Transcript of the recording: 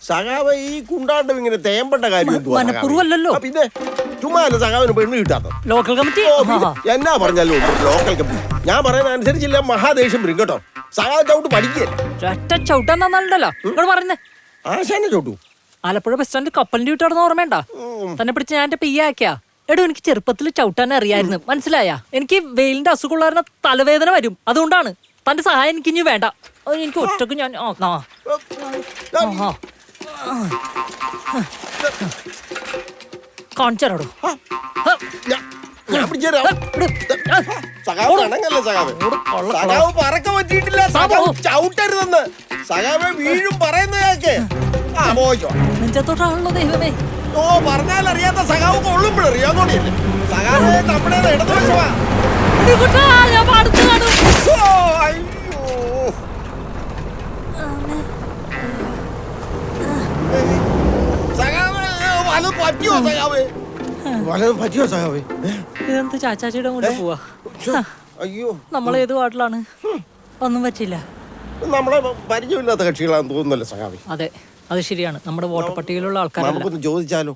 സഖാവ ഈ കുണ്ടാണ്ടം ഇങ്ങനെ തേമ്പട്ട കാര്യം മനപ്പൂർവ്വമല്ലല്ലോ. പിന്നെ ചുമ്മാ സഖാവിന് പെണ്ണ് കിട്ടാത്ത ലോക്കൽ കമ്മിറ്റി എന്നാ പറഞ്ഞാലും ലോക്കൽ കമ്മിറ്റി. ഞാൻ പറയുന്ന അനുസരിച്ചില്ല മഹാദേഷ്യം വരും കേട്ടോ. സഖാവ് ചവിട്ട് പഠിക്കല്ലേ ചവിട്ടാൻ തന്നാലുണ്ടല്ലോ ഇവിടെ പറയുന്നേ. ആശാനെ ചവിട്ടു. ആലപ്പുഴ ബസ് സ്റ്റാൻഡിൽ കപ്പലിന്റെ വീട്ടാണെന്ന് ഓർമ്മയുണ്ടാ? തന്നെ പിടിച്ച് ഞാൻ എന്റെ പിയ്യാക്കിയാ. എടോ എനിക്ക് ചെറുപ്പത്തിൽ ചവിട്ടാൻ അറിയായിരുന്നു, മനസ്സിലായ? എനിക്ക് വെയിലിന്റെ അസുഖമുള്ള തലവേദന വരും, അതുകൊണ്ടാണ്. തന്റെ സഹായം എനിക്ക് ഇനി വേണ്ട. എനിക്ക് ഒറ്റക്ക് ഞാൻ കാണിച്ചാലോ. സഖാവ് പറക്ക പറ്റിയിട്ടില്ല, ചവിട്ടരുതെന്ന്. സഖാവ് വീഴും പറയുന്നതൊക്കെ നെഞ്ചത്തോട്ടാണല്ലോ ദൈവമേ. ഓ പറഞ്ഞാൽ അറിയാത്ത സഖാവ് കൊള്ളുമ്പോഴറിയാന്നോടിയല്ലേ. സഖാവ് നമ്മുടെ ഇടതുവശമാ. വലത് പറ്റിയോ സഖാവ്? വലത് പറ്റിയോ സഖാവ്? ഇതെന്ത് ചാച്ചാച്ചിയുടെ കൂടെ പോവാ? അയ്യോ, നമ്മളേത് വാട്ടിലാണ്? ഒന്നും പറ്റില്ല. നമ്മളെ പരിചയമില്ലാത്ത കക്ഷികളാണെന്ന് തോന്നുന്നല്ലോ സഖാവ്. അതെ, അത് ശരിയാണ്. നമ്മുടെ വോട്ടർ പട്ടികയിലുള്ള ആൾക്കാരല്ല. നമുക്കൊന്ന് ചോദിച്ചാലോ?